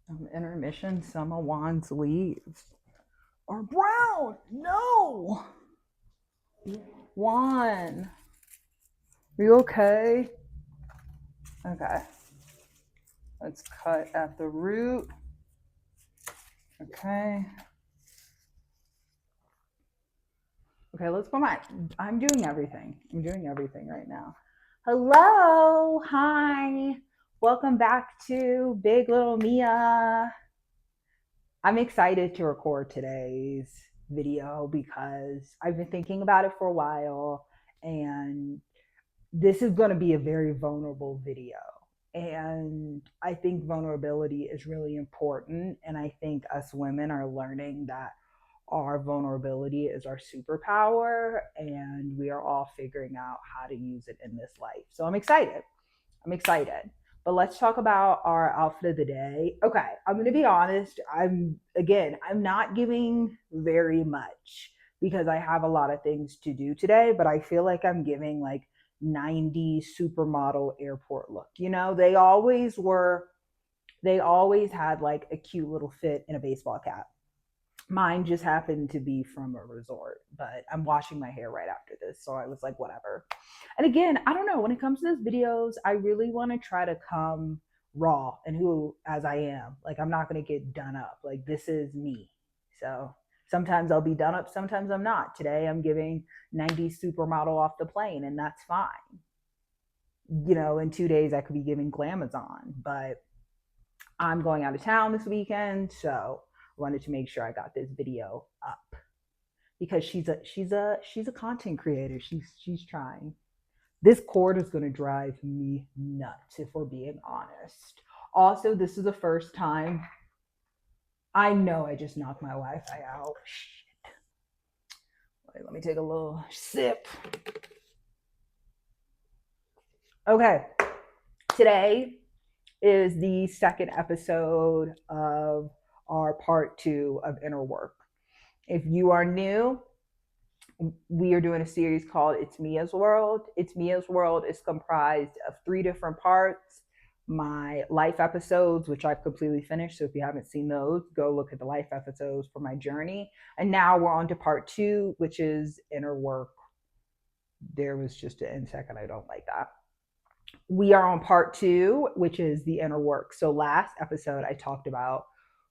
Intermission, some of Juan's leaves are brown. No! Juan, are you okay? Okay. Let's cut at the root. Okay. Okay, let's go back. I'm doing everything. I'm doing everything right now. Hello. Hi. Welcome back to Big Little Mia. I'm excited to record today's video because I've been thinking about it for a while, and this is going to be a very vulnerable video. And I think vulnerability is really important. And I think us women are learning that our vulnerability is our superpower, and we are all figuring out how to use it in this life. So I'm excited. I'm excited. But let's talk about our outfit of the day. Okay, I'm going to be honest. I'm not giving very much because I have a lot of things to do today, but I feel like I'm giving like 90s supermodel airport look. They always had like a cute little fit in a baseball cap. Mine just happened to be from a resort, but I'm washing my hair right after this. So I was like, whatever. And again, I don't know. When it comes to those videos, I really want to try to come raw and who as I am. Like, I'm not going to get done up. Like, this is me. So sometimes I'll be done up, sometimes I'm not. Today I'm giving 90s supermodel off the plane, and that's fine. In 2 days I could be giving Glamazon, but I'm going out of town this weekend. So wanted to make sure I got this video up because she's a content creator. She's trying. This cord is going to drive me nuts if we're being honest. Also, this is the first time. I know I just knocked my Wi-Fi out. Shit. Wait, let me take a little sip. Okay. Today is the second episode of our part 2 of Inner Work. If you are new, we are doing a series called It's Mia's World. It's Mia's World is comprised of 3 different parts. My life episodes, which I've completely finished. So if you haven't seen those, go look at the life episodes for my journey. And now we're on to part 2, which is Inner Work. There was just an end second. I don't like that. We are on part 2, which is the inner work. So last episode, I talked about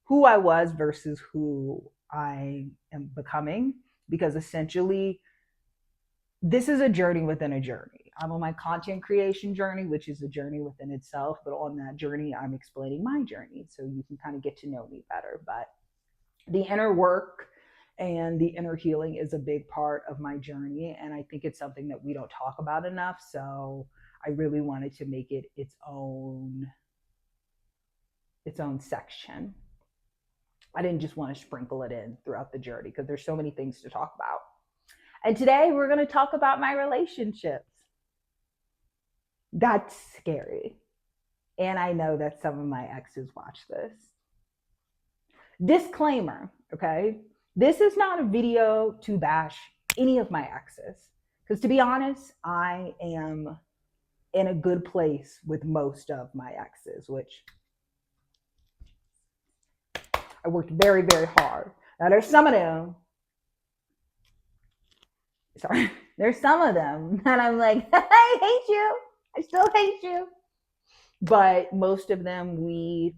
who I was versus who I am becoming, because essentially, this is a journey within a journey. I'm on my content creation journey, which is a journey within itself. But on that journey, I'm explaining my journey so you can kind of get to know me better. But the inner work and the inner healing is a big part of my journey. And I think it's something that we don't talk about enough. So I really wanted to make it its own section. I didn't just want to sprinkle it in throughout the journey because there's so many things to talk about. And today we're going to talk about my relationships. That's scary. And I know that some of my exes watch this. Disclaimer, okay? This is not a video to bash any of my exes. Because to be honest, I am in a good place with most of my exes, which I worked very, very hard. Now there's some of them, there's some of them that I'm like, I hate you. I still hate you. But most of them, we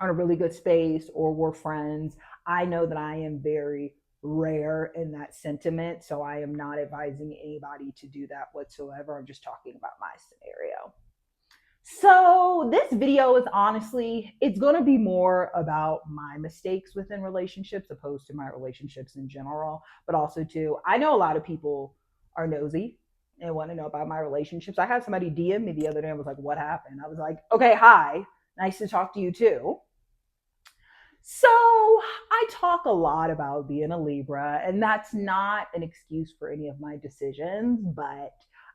are in a really good space or we're friends. I know that I am very rare in that sentiment. So I am not advising anybody to do that whatsoever. I'm just talking about my scenario. So this video is honestly, it's going to be more about my mistakes within relationships opposed to my relationships in general, but also too, I know a lot of people are nosy and want to know about my relationships. I had somebody DM me the other day and was like, what happened? I was like, okay, hi, nice to talk to you too. So I talk a lot about being a Libra, and that's not an excuse for any of my decisions, but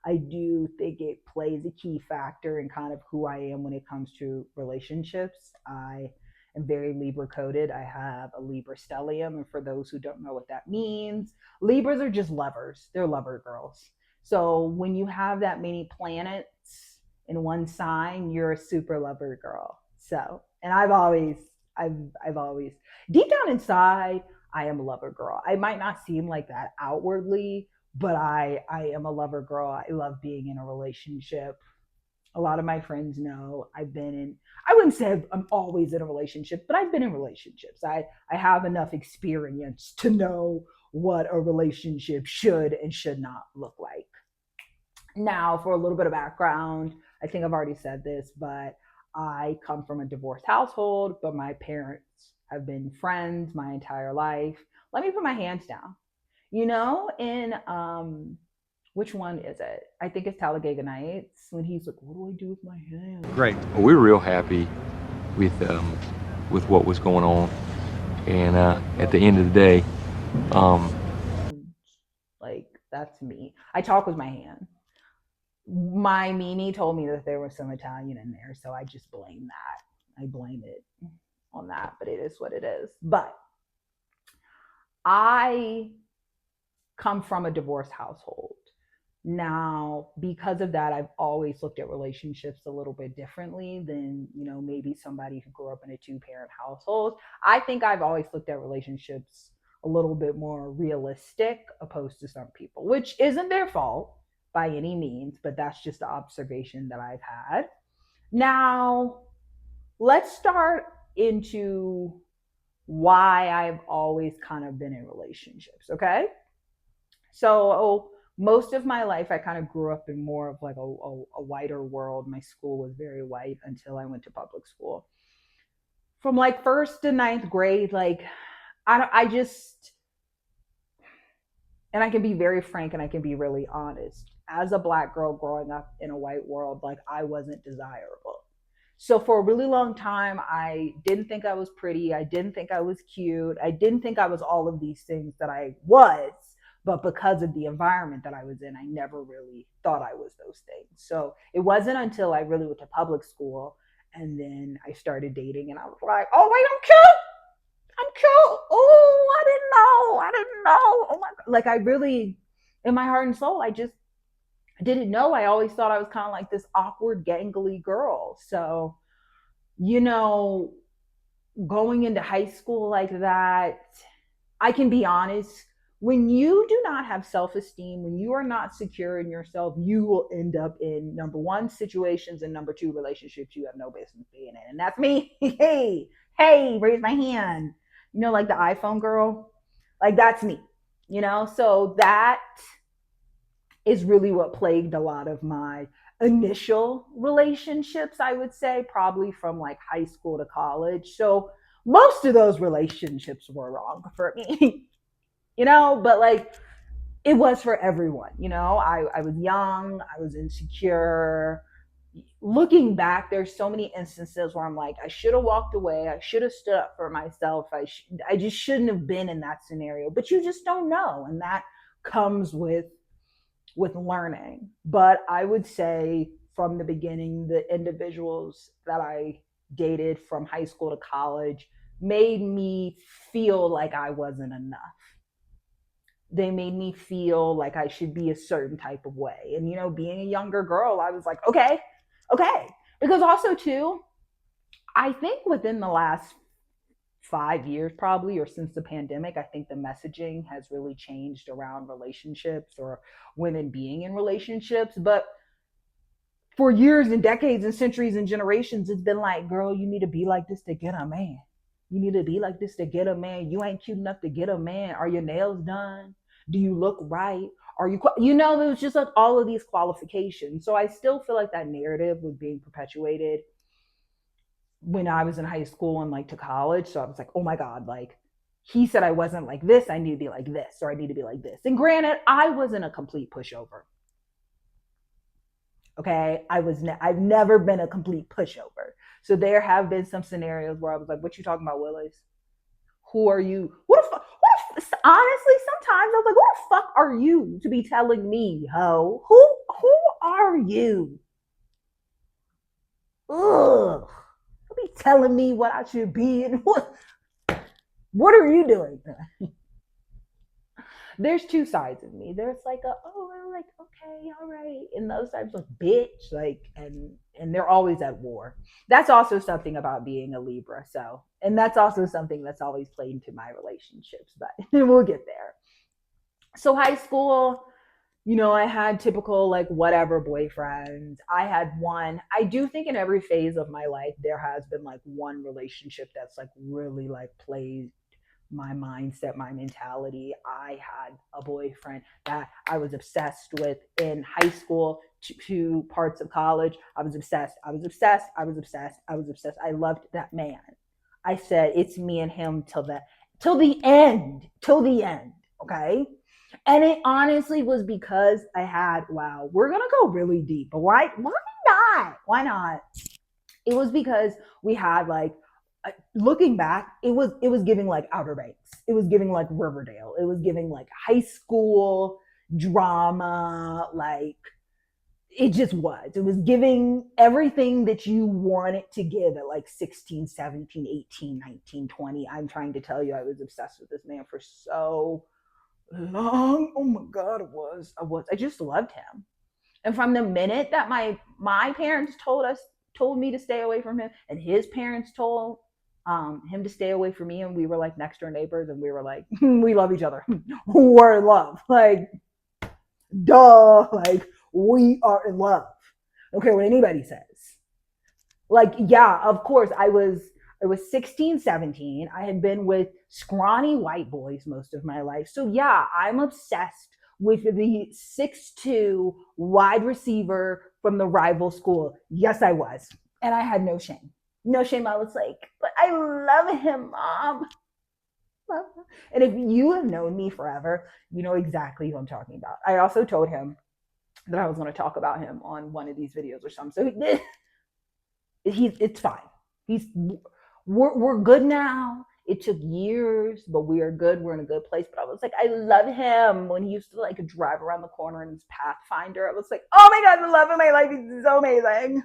I do think it plays a key factor in kind of who I am when it comes to relationships. I am very Libra coded. I have a Libra stellium. And for those who don't know what that means, Libras are just lovers. They're lover girls. So when you have that many planets in one sign, you're a super lover girl. So, and I've always I've always, deep down inside, I am a lover girl. I might not seem like that outwardly, but I am a lover girl. I love being in a relationship. A lot of my friends know I've been in, I wouldn't say I'm always in a relationship, but I've been in relationships. I have enough experience to know what a relationship should and should not look like. Now, for a little bit of background, I think I've already said this, but I come from a divorced household, but my parents have been friends my entire life. Let me put my hands down. In which one is it? I think it's Talladega Nights when he's like, "What do I do with my hands?" Great. Well, we were real happy with what was going on, and at the end of the day, um, Like that's me. I talk with my hand. My Mimi told me that there was some Italian in there, so I just blame that. I blame it on that, but it is what it is. But I come from a divorced household. Now, because of that, I've always looked at relationships a little bit differently than, maybe somebody who grew up in a two-parent household. I think I've always looked at relationships a little bit more realistic opposed to some people, which isn't their fault by any means, but that's just the observation that I've had. Now, let's start into why I've always kind of been in relationships, okay? So most of my life, I kind of grew up in more of like a whiter world. My school was very white until I went to public school. From like first to ninth grade, like I just, and I can be very frank and I can be really honest. As a Black girl growing up in a white world, like I wasn't desirable. So for a really long time, I didn't think I was pretty. I didn't think I was cute. I didn't think I was all of these things that I was. But because of the environment that I was in, I never really thought I was those things. So it wasn't until I really went to public school and then I started dating and I was like, oh, wait, I'm cute. I'm cute. Oh, I didn't know. I didn't know. Oh my God. Like I really, in my heart and soul, I just didn't know. I always thought I was kind of like this awkward, gangly girl. So, you know, going into high school like that, I can be honest, when you do not have self esteem, when you are not secure in yourself, you will end up in number one, situations, and number two, relationships you have no business being in. And that's me. Hey, raise my hand. Like the iPhone girl, like that's me, So that is really what plagued a lot of my initial relationships, I would say, probably from like high school to college. So most of those relationships were wrong for me, but like it was for everyone, I was young, I was insecure. Looking back, there's so many instances where I'm like, I should have walked away. I should have stood up for myself. I just shouldn't have been in that scenario, but you just don't know. And that comes with learning. But I would say from the beginning, the individuals that I dated from high school to college made me feel like I wasn't enough. They made me feel like I should be a certain type of way. And, being a younger girl, I was like, okay. Because also, too, I think within the last 5 years, probably, or since the pandemic, I think the messaging has really changed around relationships or women being in relationships. But for years and decades and centuries and generations, it's been like, girl, you need to be like this to get a man. You need to be like this to get a man. You ain't cute enough to get a man. Are your nails done? Do you look right? Are you, there's just like all of these qualifications. So I still feel like that narrative was being perpetuated when I was in high school and like to college. So I was like, oh my God, like he said I wasn't like this. I need to be like this, or I need to be like this. And granted, I wasn't a complete pushover. Okay. I've never been a complete pushover. So there have been some scenarios where I was like, what you talking about, Willis? Who are you? Honestly, sometimes I was like, who the fuck are you to be telling me, ho? Who are you? Ugh. Be telling me what I should be and what are you doing? There's two sides of me. There's like okay, all right, and those sides like bitch, like, and and they're always at war. That's also something about being a Libra. So, and that's also something that's always played into my relationships, but we'll get there. So, high school, I had typical like whatever boyfriends. I had one. I do think in every phase of my life there has been like one relationship that's like really like played my mindset, my mentality. I had a boyfriend that I was obsessed with in high school to parts of college. I was obsessed. I was obsessed. I was obsessed. I was obsessed. I loved that man. I said it's me and him till the end. Till the end. Okay. And it honestly was because I had, wow, we're gonna go really deep, but why not? Why not? It was because we had like looking back, it was giving like Outer Banks. It was giving like Riverdale. It was giving like high school drama, like it just was. It was giving everything that you want it to give at like 16, 17, 18, 19, 20. I'm trying to tell you, I was obsessed with this man for so long. Oh my God, I just loved him. And from the minute that my parents told me to stay away from him, and his parents told him to stay away from me, and we were like next door neighbors, and we were like, we love each other. We're in love. Like, duh. Like, we are in love. I don't care what anybody says. Like, yeah, of course, I was 16, 17. I had been with scrawny white boys most of my life. So yeah, I'm obsessed with the 6'2" wide receiver from the rival school. Yes, I was. And I had no shame. No shame. I was like, but I love him, mom. And if you have known me forever, you know exactly who I'm talking about. I also told him that I was going to talk about him on one of these videos or something. So it's fine. He's we're good now. It took years, but we are good. We're in a good place. But I was like, I love him when he used to like drive around the corner in his Pathfinder. I was like, oh my God, the love of my life is so amazing.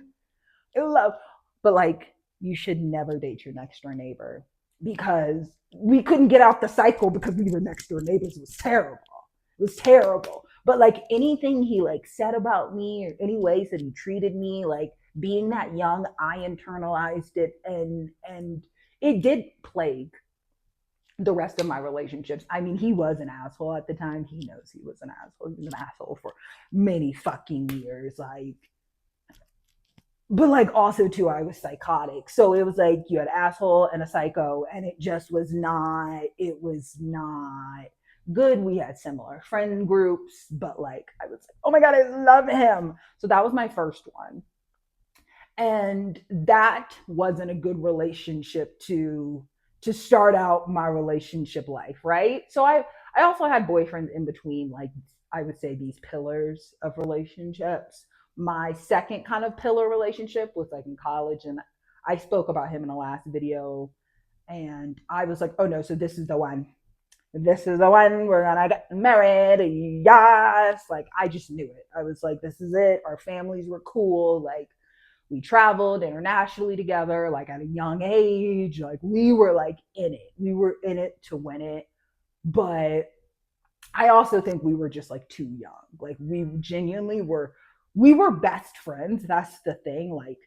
I love, but like, you should never date your next door neighbor because we couldn't get out the cycle because we were next door neighbors. It was terrible. It was terrible. But like anything he like said about me or any ways that he treated me, like being that young, I internalized it and it did plague the rest of my relationships. I mean, he was an asshole at the time. He knows he was an asshole. He was an asshole for many fucking years. Like, but like also too, I was psychotic. So it was like you had asshole and a psycho, and it was not good. We had similar friend groups, but like I was like, oh my God, I love him. So that was my first one. And that wasn't a good relationship to start out my relationship life, right? So I also had boyfriends in between, like I would say these pillars of relationships. My second kind of pillar relationship was like in college, and I spoke about him in the last video, and I was like, oh no, so this is the one. This is the one, we're gonna get married. Yes. Like I just knew it. I was like, this is it. Our families were cool. Like we traveled internationally together, like at a young age. Like we were like in it. We were in it to win it. But I also think we were just like too young. Like we were best friends. That's the thing. Like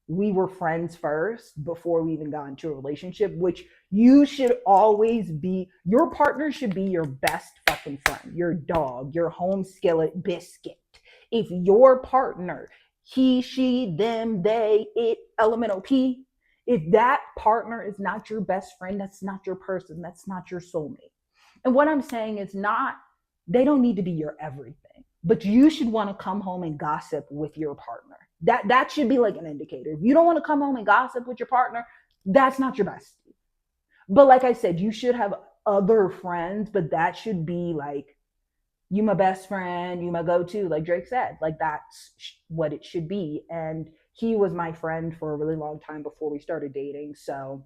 we were friends first before we even got into a relationship, which you should always be. Your partner should be your best fucking friend, your dog, your home skillet biscuit. If your partner, he, she, them, they, it, elemental P, if that partner is not your best friend, that's not your person, that's not your soulmate. And what I'm saying is not, they don't need to be your everything, but you should want to come home and gossip with your partner. That should be like an indicator. If you don't want to come home and gossip with your partner, that's not your bestie. But like I said, you should have other friends, but that should be like, you my best friend, you my go-to, like Drake said. Like that's what it should be. And he was my friend for a really long time before we started dating. So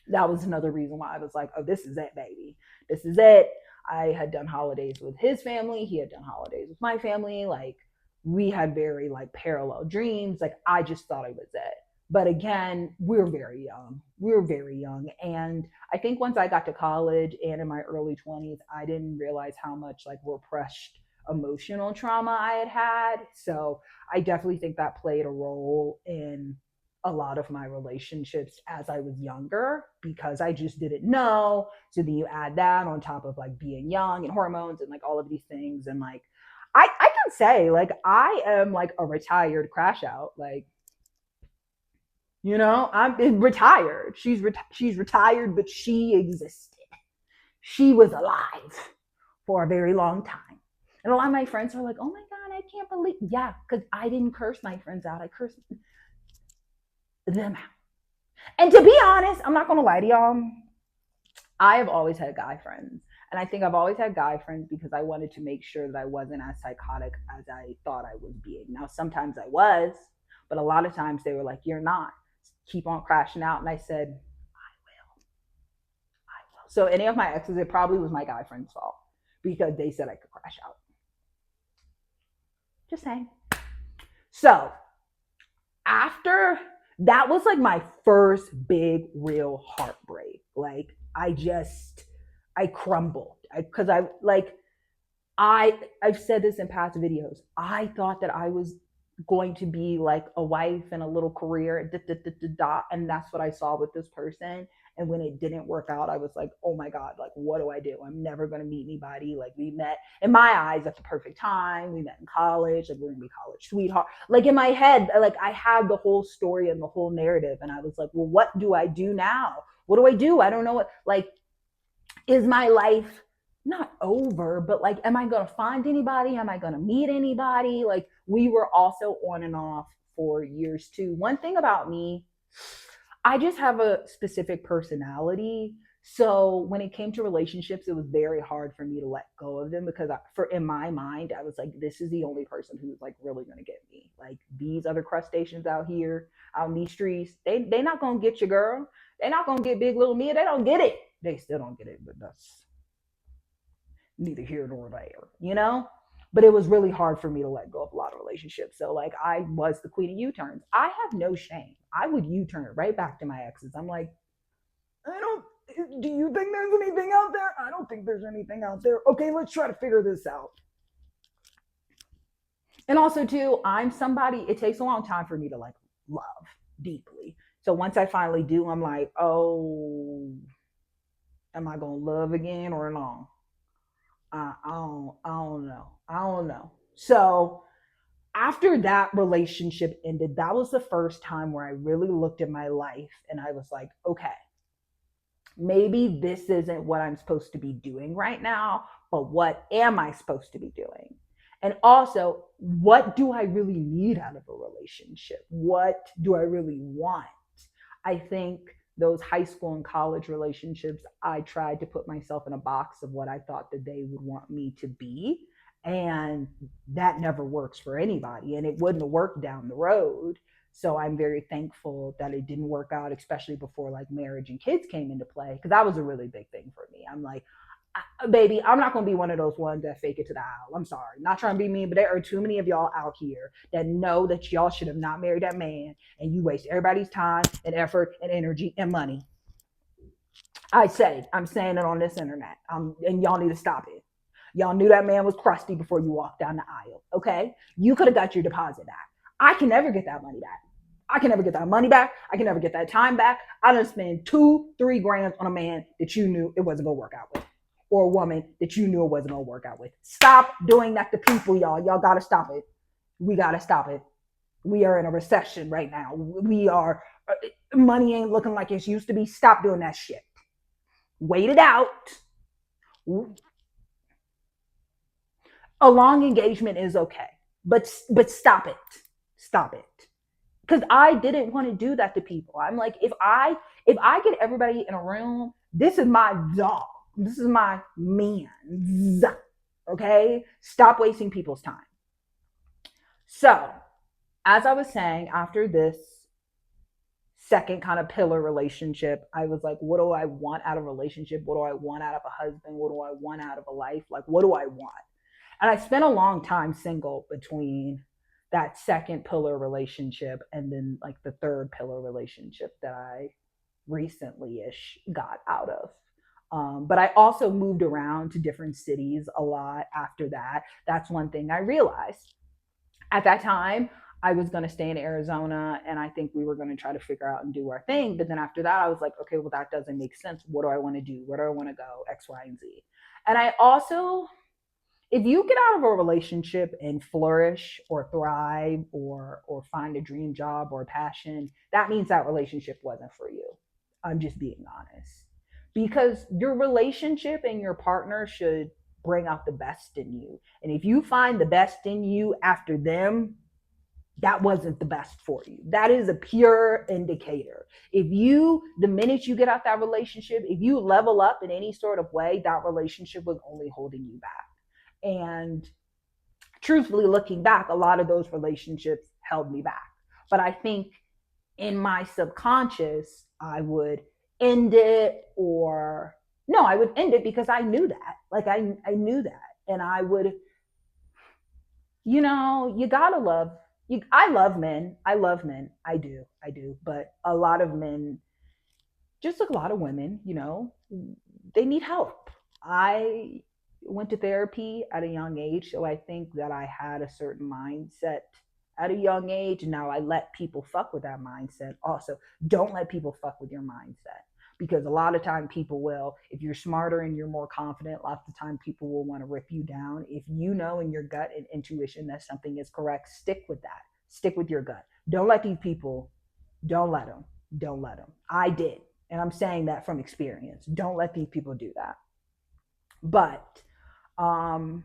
that was another reason why I was like, oh, this is it, baby. This is it. I had done holidays with his family. He had done holidays with my family. Like we had very like parallel dreams. Like I just thought it was it. But again, we were very young. We were very young. And I think once I got to college and in my early 20s, I didn't realize how much like repressed emotional trauma I had had. So I definitely think that played a role in a lot of my relationships as I was younger because I just didn't know. So then you add that on top of like being young and hormones and like all of these things. And like, I can say, like, I am like a retired crash out. Like, I'm retired. She's retired, but she existed. She was alive for a very long time. And a lot of my friends are like, "Oh my god, I can't believe." Yeah, because I didn't curse my friends out. I cursed them out. And to be honest, I'm not gonna lie to y'all. I have always had guy friends. And I think I've always had guy friends because I wanted to make sure that I wasn't as psychotic as I thought I was being. Now, sometimes I was, but a lot of times they were like, "You're not. Keep on crashing out." And I said, "I will. I will." So, any of my exes, it probably was my guy friend's fault because they said I could crash out. Just saying. So, after that was like my first big real heartbreak. Like I crumbled because I like I've said this in past videos. I thought that I was going to be like a wife and a little career, and that's what I saw with this person. And when it didn't work out, I was like, oh my God, like, what do I do? I'm never going to meet anybody. Like, we met in my eyes at the perfect time. We met in college. Like, we're going to be college sweetheart. Like, in my head, like, I had the whole story and the whole narrative. And I was like, well, what do I do now? What do I do? I don't know what, like, is my life not over, but like, am I going to find anybody? Am I going to meet anybody? Like, we were also on and off for years too. One thing about me, I just have a specific personality. So when it came to relationships, it was very hard for me to let go of them because for in my mind, I was like, this is the only person who's like really gonna get me. Like these other crustaceans out here, out in these streets, they not gonna get your girl. They're not gonna get big little me. They don't get it. They still don't get it, but that's neither here nor there, you know? But it was really hard for me to let go of a lot of relationships. So like I was the queen of U-turns. I have no shame. I would U-turn right back to my exes. I'm like, I don't do you think there's anything out there? I don't think there's anything out there. Okay, let's try to figure this out. And also too, I'm somebody, it takes a long time for me to like love deeply. So once I finally do, I'm like, oh, am I gonna love again or no? I don't know. I don't know. So after that relationship ended, that was the first time where I really looked at my life and I was like, okay, maybe this isn't what I'm supposed to be doing right now, but what am I supposed to be doing? And also, what do I really need out of a relationship? What do I really want? I think those high school and college relationships, I tried to put myself in a box of what I thought that they would want me to be. And that never works for anybody. And it wouldn't have worked down the road. So I'm very thankful that it didn't work out, especially before like marriage and kids came into play, because that was a really big thing for me. I'm like, baby, I'm not gonna be one of those ones that fake it to the aisle. I'm sorry, not trying to be mean, but there are too many of y'all out here that know that y'all should have not married that man, and you waste everybody's time and effort and energy and money. I'm saying it on this internet, and y'all need to stop it. Y'all knew that man was crusty before you walked down the aisle. Okay, you could have got your deposit back. I can never get that money back. I can never get that money back. I can never get that time back. I done spend 2-3 grand on a man that you knew it wasn't gonna work out with, or a woman that you knew it wasn't gonna work out with. Stop doing that to people, y'all. Y'all gotta stop it. We gotta stop it. We are in a recession right now. We are money ain't looking like it used to be. Stop doing that shit. Wait it out. A long engagement is okay, but stop it. Stop it. Because I didn't want to do that to people. I'm like, if I get everybody in a room, this is my dog. This is my man. Okay? Stop wasting people's time. So, as I was saying, after this second kind of pillar relationship, I was like, what do I want out of a relationship? What do I want out of a husband? What do I want out of a life? Like, what do I want? And I spent a long time single between that second pillar relationship and then like the third pillar relationship that I recently ish got out of. But I also moved around to different cities a lot after that. That's one thing I realized. At that time, I was going to stay in Arizona and I think we were going to try to figure out and do our thing. But then after that, I was like, okay, well, that doesn't make sense. What do I want to do? Where do I want to go? X, Y, and Z. And I also, if you get out of a relationship and flourish or thrive or find a dream job or a passion, that means that relationship wasn't for you. I'm just being honest. Because your relationship and your partner should bring out the best in you. And if you find the best in you after them, that wasn't the best for you. That is a pure indicator. If you, the minute you get out that relationship, if you level up in any sort of way, that relationship was only holding you back. And truthfully, looking back, a lot of those relationships held me back. But I think in my subconscious, I would end it or no, I would end it because I knew that. Like I knew that. And I would, you gotta love you. I love men. I love men. I do. I do. But a lot of men, just like a lot of women, they need help. I went to therapy at a young age, so I think that I had a certain mindset at a young age. Now I let people fuck with that mindset. Also, don't let people fuck with your mindset because a lot of time people will. If you're smarter and you're more confident, lots of time people will want to rip you down. If you know in your gut and intuition that something is correct, stick with that. Stick with your gut. Don't let these people. Don't let them. Don't let them. I did. And I'm saying that from experience. Don't let these people do that. But um,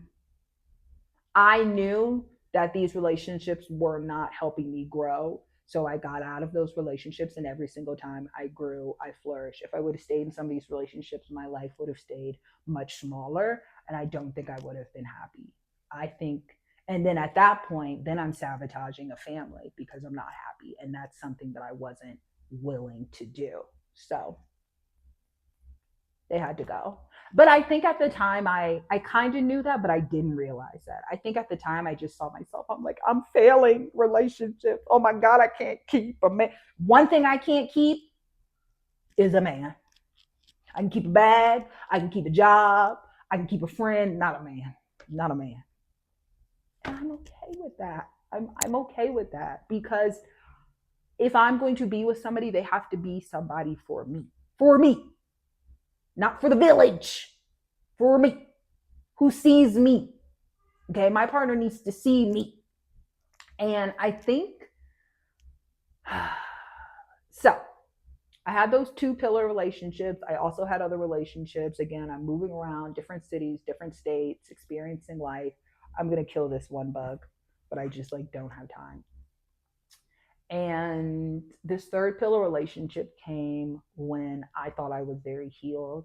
I knew that these relationships were not helping me grow. So I got out of those relationships, and every single time I grew, I flourished. If I would have stayed in some of these relationships, my life would have stayed much smaller, and I don't think I would have been happy. I think, and then at that point, then I'm sabotaging a family because I'm not happy, and that's something that I wasn't willing to do. So they had to go. But I think at the time I kind of knew that, but I didn't realize that. I think at the time I just saw myself. I'm like, I'm failing relationships. Oh my God, I can't keep a man. One thing I can't keep is a man. I can keep a bag, I can keep a job, I can keep a friend, not a man. Not a man. And I'm okay with that. I'm okay with that because if I'm going to be with somebody, they have to be somebody for me. For me, not for the village, for me, who sees me. Okay, my partner needs to see me. And I think, so I had those two pillar relationships. I also had other relationships. Again, I'm moving around different cities, different states, experiencing life. I'm going to kill this one bug, but I just like don't have time. And this third pillar relationship came when I thought I was very healed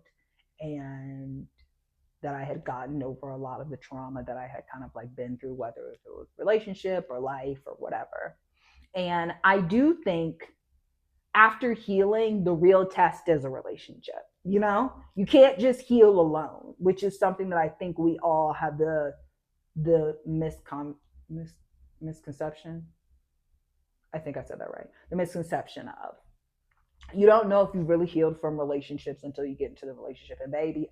and that I had gotten over a lot of the trauma that I had kind of like been through, whether it was relationship or life or whatever. And I do think after healing, the real test is a relationship. You can't just heal alone, which is something that I think we all have the misconception. I think I said that right. The misconception of you don't know if you really healed from relationships until you get into the relationship. And baby,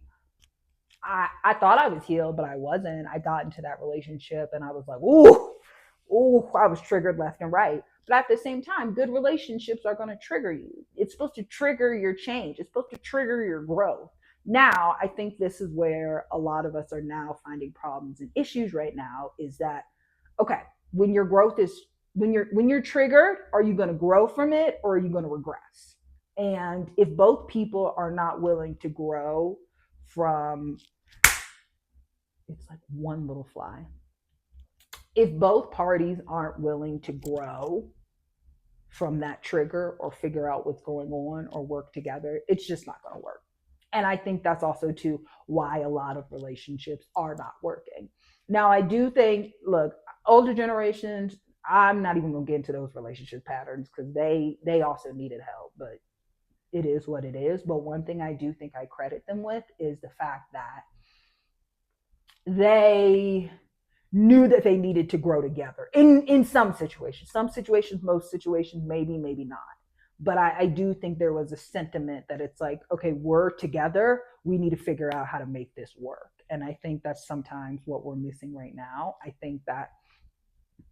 I thought I was healed, but I wasn't. I got into that relationship and I was like, ooh, I was triggered left and right. But at the same time, good relationships are going to trigger you. It's supposed to trigger your change. It's supposed to trigger your growth. Now, I think this is where a lot of us are now finding problems and issues right now is that, okay, when your growth is, when you're triggered, are you going to grow from it or are you going to regress? And if both people are not willing to grow from, it's like one little fly. If both parties aren't willing to grow from that trigger or figure out what's going on or work together, it's just not going to work. And I think that's also too why a lot of relationships are not working. Now, I do think, look, older generations, I'm not even going to get into those relationship patterns because they also needed help, but it is what it is. But one thing I do think I credit them with is the fact that they knew that they needed to grow together in some situations. Some situations, most situations, maybe not. But I do think there was a sentiment that it's like, okay, we're together. We need to figure out how to make this work. And I think that's sometimes what we're missing right now. I think that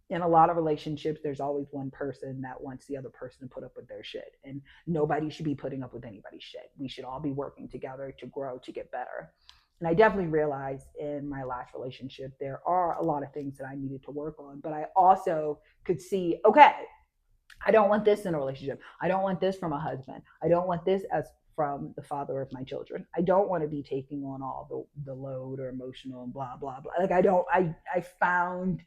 in a lot of relationships, there's always one person that wants the other person to put up with their shit. And nobody should be putting up with anybody's shit. We should all be working together to grow, to get better. And I definitely realized in my last relationship, there are a lot of things that I needed to work on. But I also could see, okay, I don't want this in a relationship. I don't want this from a husband. I don't want this as from the father of my children. I don't want to be taking on all the load or emotional and blah, blah, blah. Like I found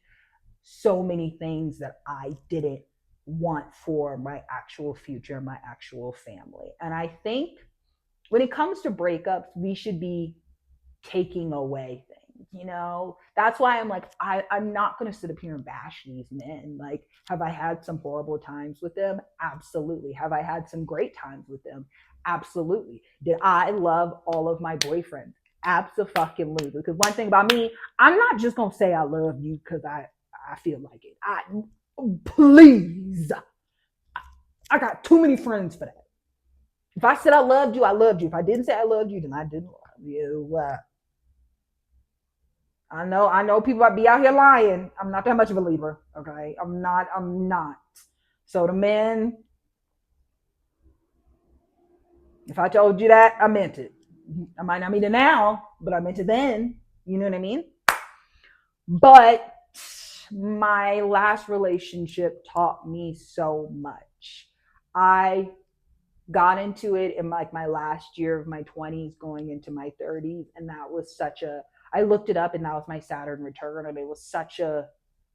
so many things that I didn't want for my actual future, my actual family. And I think when it comes to breakups, we should be taking away things, you know? That's why I'm like, I'm not going to sit up here and bash these men. Like, have I had some horrible times with them? Absolutely. Have I had some great times with them? Absolutely. Did I love all of my boyfriends? Absolutely. Because one thing about me, I'm not just going to say I love you because I feel like it. Please. I got too many friends for that. If I said I loved you, I loved you. If I didn't say I loved you, then I didn't love you. I know people might be out here lying. I'm not that much of a Libra, okay? I'm not. So the men, if I told you that, I meant it. I might not mean it now, but I meant it then. You know what I mean? But my last relationship taught me so much. I got into it in like my last year of my 20s going into my 30s, and that was such a, I looked it up and that was my Saturn return, and it was such a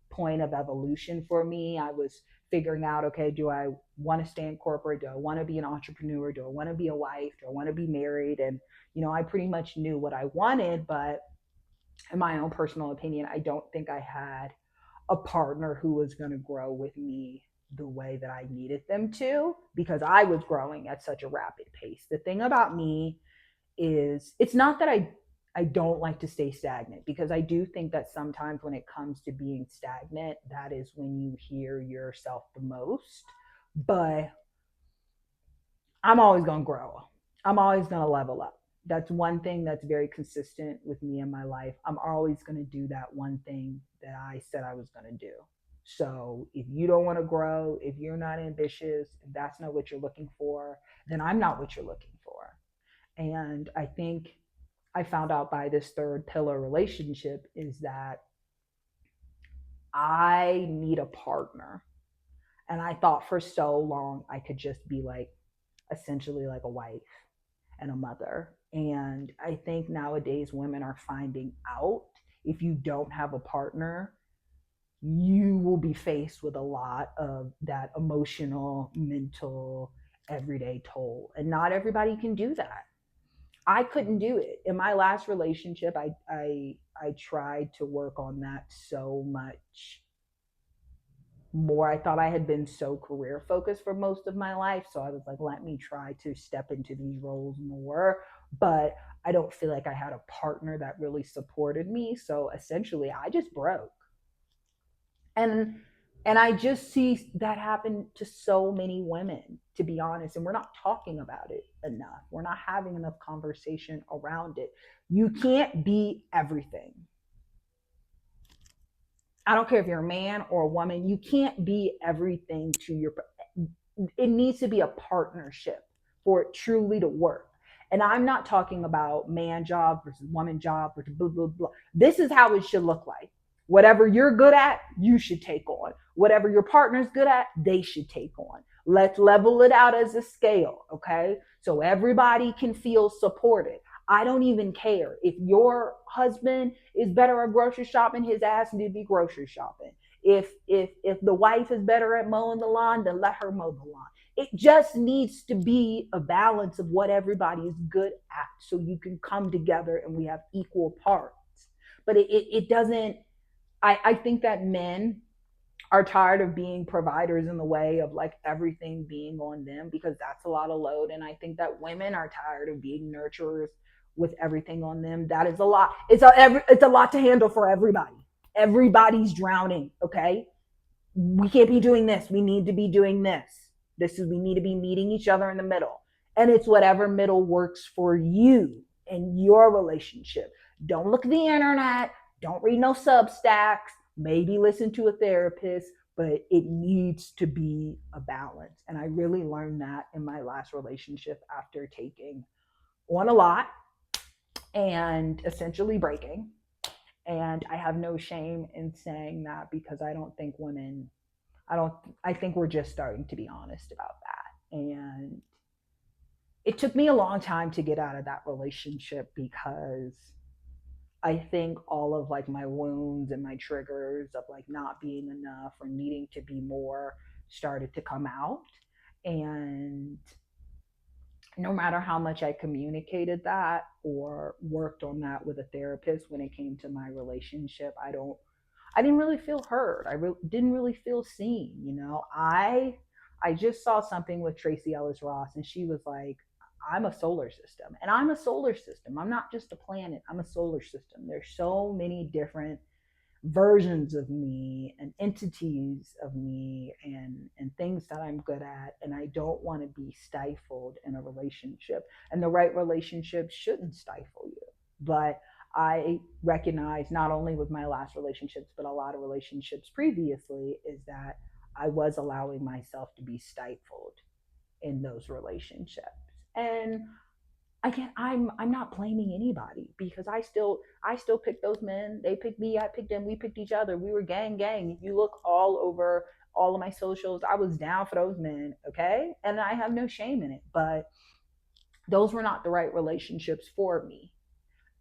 point of evolution for me. I was figuring out, okay, do I want to stay in corporate? Do I want to be an entrepreneur? Do I want to be a wife? Do I want to be married? And I pretty much knew what I wanted, but in my own personal opinion, I don't think I had a partner who was going to grow with me the way that I needed them to, because I was growing at such a rapid pace. The thing about me is, it's not that I don't like to stay stagnant, because I do think that sometimes when it comes to being stagnant, that is when you hear yourself the most. But I'm always going to grow. I'm always going to level up. That's one thing that's very consistent with me in my life. I'm always going to do that one thing that I said I was going to do. So if you don't want to grow, if you're not ambitious, if that's not what you're looking for, then I'm not what you're looking for. And I think I found out by this third pillar relationship is that I need a partner. And I thought for so long I could just be like essentially like a wife and a mother. And I think nowadays women are finding out, if you don't have a partner, you will be faced with a lot of that emotional, mental, everyday toll. And not everybody can do that. I couldn't do it. In my last relationship, I tried to work on that so much more. I thought I had been so career focused for most of my life. So I was like, let me try to step into these roles more. But I don't feel like I had a partner that really supported me. So essentially, I just broke. And I just see that happen to so many women, to be honest. And we're not talking about it enough. We're not having enough conversation around it. You can't be everything. I don't care if you're a man or a woman, you can't be everything to your, it needs to be a partnership for it truly to work. And I'm not talking about man job versus woman job versus blah, blah, blah. This is how it should look like. Whatever you're good at, you should take on. Whatever your partner's good at, they should take on. Let's level it out as a scale, okay? So everybody can feel supported. I don't even care if your husband is better at grocery shopping, his ass need to be grocery shopping. If the wife is better at mowing the lawn, then let her mow the lawn. It just needs to be a balance of what everybody is good at, so you can come together and we have equal parts. But it doesn't. I think that men are tired of being providers in the way of like everything being on them, because that's a lot of load. And I think that women are tired of being nurturers with everything on them. That is a lot. It's a lot to handle for everybody. Everybody's drowning. Okay, we can't be doing this. We need to be doing this. We need to be meeting each other in the middle. And it's whatever middle works for you in your relationship. Don't look at the internet. Don't read no Substacks. Maybe listen to a therapist, but it needs to be a balance. And I really learned that in my last relationship after taking on a lot and essentially breaking. And I have no shame in saying that because I don't think women, I don't, I think we're just starting to be honest about that. And it took me a long time to get out of that relationship because I think all of like my wounds and my triggers of like not being enough or needing to be more started to come out. And no matter how much I communicated that or worked on that with a therapist when it came to my relationship, I didn't really feel heard. Didn't really feel seen, you know. I just saw something with Tracy Ellis Ross and she was like, I'm a solar system and I'm a solar system. I'm not just a planet. I'm a solar system. There's so many different versions of me and entities of me and things that I'm good at, and I don't want to be stifled in a relationship, and the right relationship shouldn't stifle you. But I recognize not only with my last relationships but a lot of relationships previously is that I was allowing myself to be stifled in those relationships. And again, I'm not blaming anybody because I still picked those men. They picked me. I picked them. We picked each other. We were gang. If you look all over all of my socials, I was down for those men. Okay, and I have no shame in it. But those were not the right relationships for me.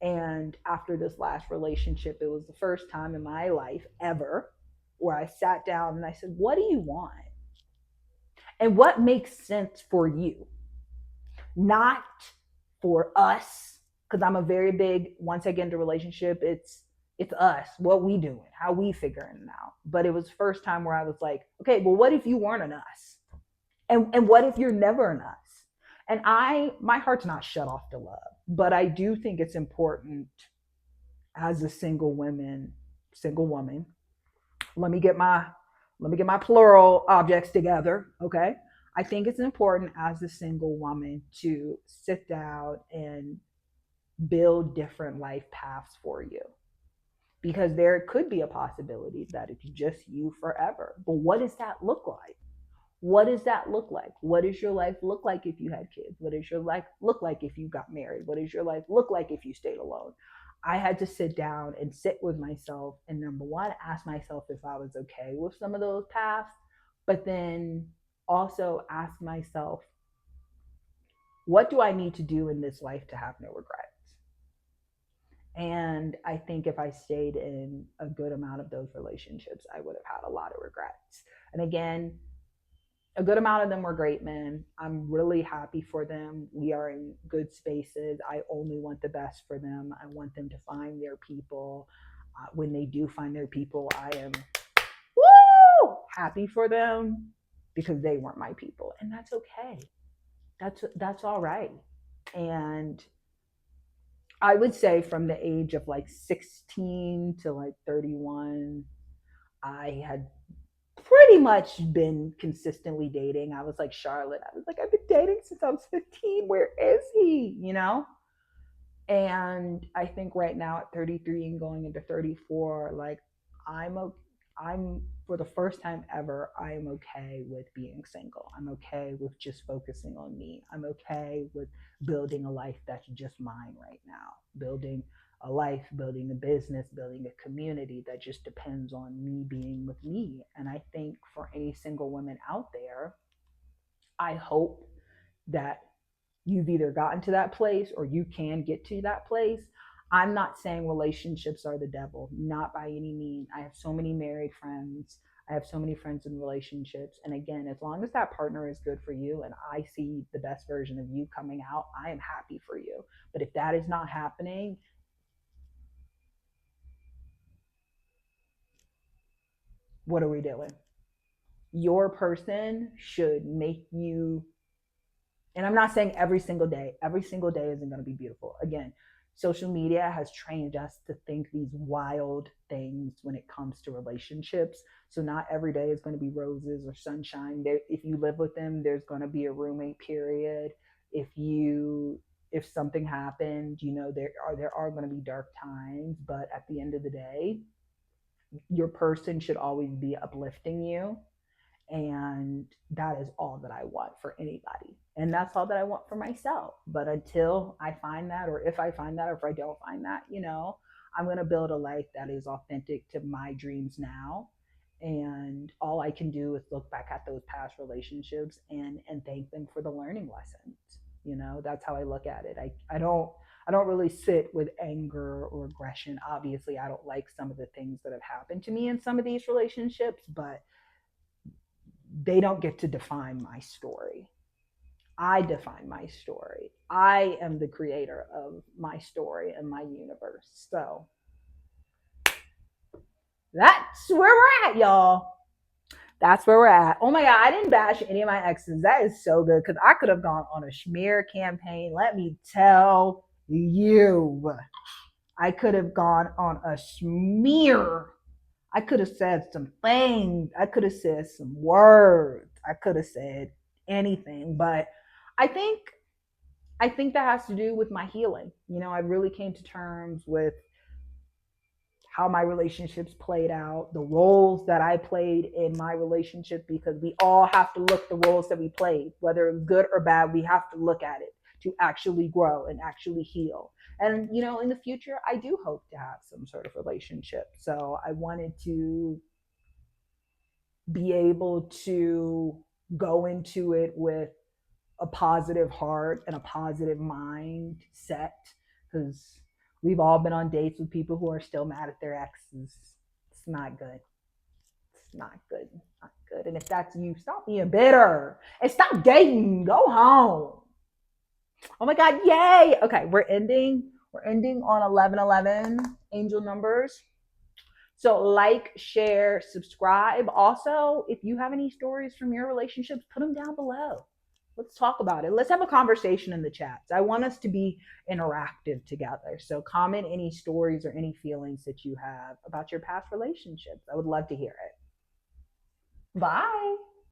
And after this last relationship, it was the first time in my life ever where I sat down and I said, "What do you want? And what makes sense for you?" Not for us, because I'm a very big, once I get into a relationship, it's us, what we doing, how we figuring it out. But it was the first time where I was like, okay, well, what if you weren't an us? And what if you're never an us? And my heart's not shut off to love, but I do think it's important as a single woman. Let me get my plural objects together, okay? I think it's important as a single woman to sit down and build different life paths for you because there could be a possibility that it's just you forever. But what does that look like? What does that look like? What does your life look like if you had kids? What does your life look like if you got married? What does your life look like if you stayed alone? I had to sit down and sit with myself and number one, ask myself if I was okay with some of those paths, but then also ask myself, what do I need to do in this life to have no regrets? And I think if I stayed in a good amount of those relationships, I would have had a lot of regrets. And again, a good amount of them were great men. I'm really happy for them. We are in good spaces. I only want the best for them. I want them to find their people. When they do find their people, I am happy for them because they weren't my people, and that's okay. That's all right. And I would say from the age of like 16 to like 31, I had pretty much been consistently dating. I was like Charlotte. I was like, I've been dating since I was 15. Where is he? You know? And I think right now at 33 and going into 34, like I'm a, I'm for the first time ever, I am okay with being single. I'm okay with just focusing on me. I'm okay with building a life that's just mine right now. Building a life, building a business, building a community that just depends on me being with me. And I think for any single women out there, I hope that you've either gotten to that place or you can get to that place. I'm not saying relationships are the devil, not by any means. I have so many married friends. I have so many friends in relationships. And again, as long as that partner is good for you and I see the best version of you coming out, I am happy for you. But if that is not happening, what are we doing? Your person should make you, and I'm not saying every single day isn't going to be beautiful. Again, social media has trained us to think these wild things when it comes to relationships. So not every day is going to be roses or sunshine. If you live with them, there's going to be a roommate period. If something happened, there are going to be dark times, but at the end of the day, your person should always be uplifting you, and that is all that I want for anybody. And that's all that I want for myself. But until I find that, or if I find that, or if I don't find that, I'm going to build a life that is authentic to my dreams now. And all I can do is look back at those past relationships and thank them for the learning lessons. That's how I look at it. I don't really sit with anger or aggression. Obviously, I don't like some of the things that have happened to me in some of these relationships, but they don't get to define my story. I define my story. I am the creator of my story and my universe. So that's where we're at, y'all. That's where we're at. Oh my God, I didn't bash any of my exes. That is so good because I could have gone on a smear campaign. Let me tell you, I could have gone on a smear. I could have said some things. I could have said some words. I could have said anything. But I think I think that has to do with my healing. I really came to terms with how my relationships played out, the roles that I played in my relationship, because we all have to look the roles that we played, whether it's good or bad, we have to look at it to actually grow and actually heal. And, in the future, I do hope to have some sort of relationship. So I wanted to be able to go into it with a positive heart and a positive mindset, because we've all been on dates with people who are still mad at their exes. It's not good. It's not good. It's not good. And if that's you, stop being bitter and stop dating. Go home. Oh my God, yay. Okay, we're ending. We're ending on 1111 angel numbers. So like, share, subscribe. Also, if you have any stories from your relationships, put them down below. Let's talk about it. Let's have a conversation in the chats. I want us to be interactive together. So comment any stories or any feelings that you have about your past relationships. I would love to hear it. Bye.